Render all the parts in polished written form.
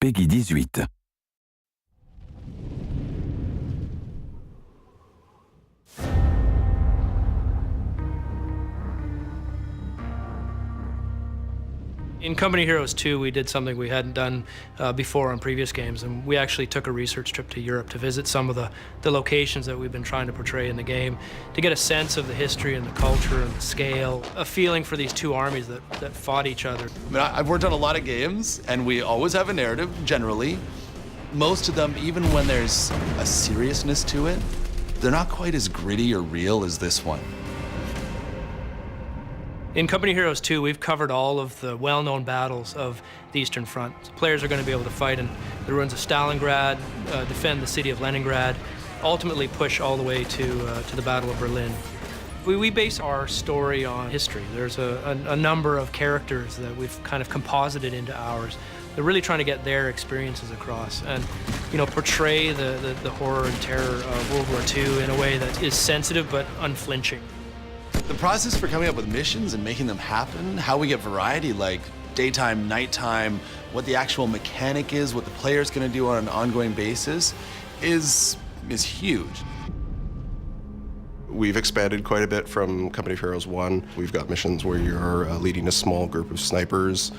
Peggy 18. In Company Heroes 2, we did something we hadn't done before on previous games, and we actually took a research trip to Europe to visit some of the locations that we've been trying to portray in the game, to get a sense of the history and the culture and the scale, a feeling for these two armies that fought each other. I mean, I've worked on a lot of games, and we always have a narrative, generally. Most of them, even when there's a seriousness to it, they're not quite as gritty or real as this one. In Company Heroes 2, we've covered all of the well-known battles of the Eastern Front. Players are going to be able to fight in the ruins of Stalingrad, defend the city of Leningrad, ultimately push all the way to the Battle of Berlin. We base our story on history. There's a number of characters that we've kind of composited into ours. They're really trying to get their experiences across and, portray the horror and terror of World War II in a way that is sensitive but unflinching. The process for coming up with missions and making them happen, how we get variety like daytime, nighttime, what the actual mechanic is, what the player's going to do on an ongoing basis is huge. We've expanded quite a bit from Company of Heroes 1. We've got missions where you're leading a small group of snipers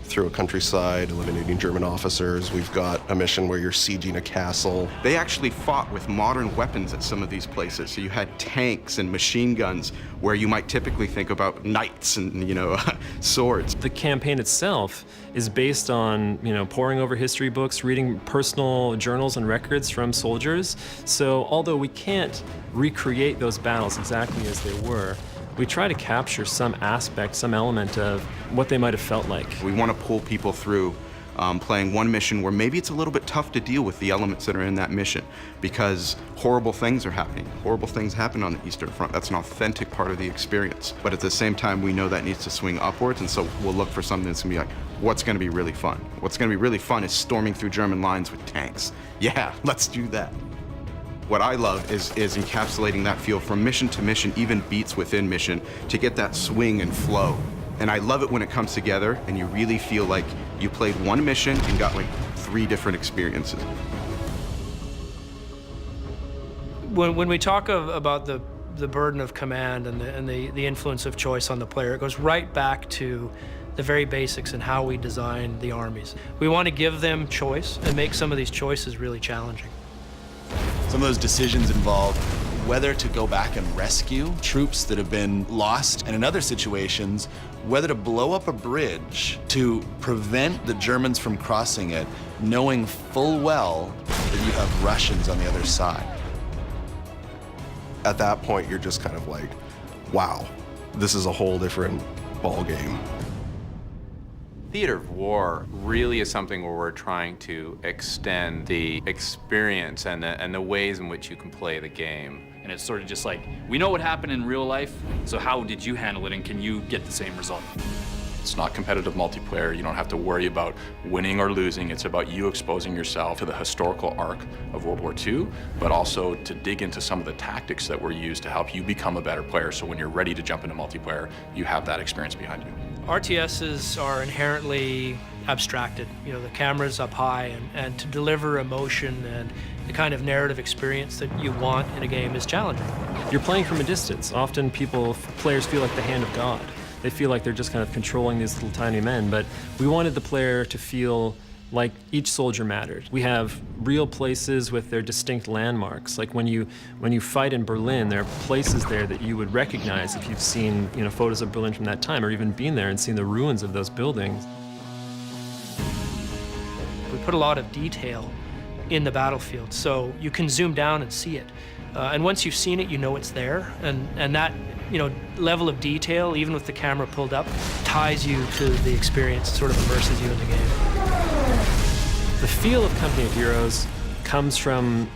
through a countryside, eliminating German officers. We've got a mission where you're sieging a castle. They actually fought with modern weapons at some of these places. So you had tanks and machine guns where you might typically think about knights and, swords. The campaign itself is based on, poring over history books, reading personal journals and records from soldiers. So although we can't recreate those battles exactly as they were, we try to capture some aspect, some element of what they might have felt like. We want to pull people through playing one mission where maybe it's a little bit tough to deal with the elements that are in that mission because horrible things are happening. Horrible things happen on the Eastern Front. That's an authentic part of the experience. But at the same time, we know that needs to swing upwards, and so we'll look for something that's going to be like, what's going to be really fun? What's going to be really fun is storming through German lines with tanks. Yeah, let's do that. What I love is encapsulating that feel from mission to mission, even beats within mission, to get that swing and flow. And I love it when it comes together and you really feel like you played one mission and got like 3 different experiences. When we talk about the burden of command and the influence of choice on the player, it goes right back to the very basics and how we design the armies. We want to give them choice and make some of these choices really challenging. Some of those decisions involve whether to go back and rescue troops that have been lost, and in other situations, whether to blow up a bridge to prevent the Germans from crossing it, knowing full well that you have Russians on the other side. At that point, you're just kind of like, wow, this is a whole different ball game. Theater of war really is something where we're trying to extend the experience and the ways in which you can play the game. And it's sort of just like, we know what happened in real life, so how did you handle it, and can you get the same result? It's not competitive multiplayer. You don't have to worry about winning or losing. It's about you exposing yourself to the historical arc of World War II, but also to dig into some of the tactics that were used to help you become a better player, so when you're ready to jump into multiplayer, you have that experience behind you. RTSs are inherently abstracted. The camera's up high, and to deliver emotion and the kind of narrative experience that you want in a game is challenging. You're playing from a distance. Often players feel like the hand of God. They feel like they're just kind of controlling these little tiny men, but we wanted the player to feel like each soldier mattered. We have real places with their distinct landmarks. Like when you fight in Berlin, there are places there that you would recognize if you've seen photos of Berlin from that time, or even been there and seen the ruins of those buildings. We put a lot of detail in the battlefield, so you can zoom down and see it. And once you've seen it, you know it's there, and that level of detail, even with the camera pulled up, ties you to the experience, sort of immerses you in the game. The feel of Company of Heroes comes from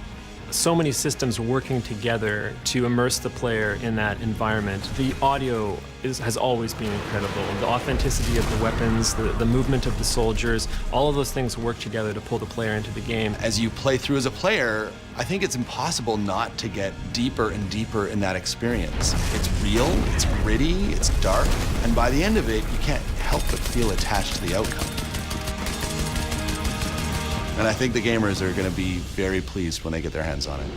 so many systems working together to immerse the player in that environment. The audio has always been incredible. The authenticity of the weapons, the movement of the soldiers, all of those things work together to pull the player into the game. As you play through as a player, I think it's impossible not to get deeper and deeper in that experience. It's real, it's gritty, it's dark, and by the end of it, you can't help but feel attached to the outcome. And I think the gamers are going to be very pleased when they get their hands on it.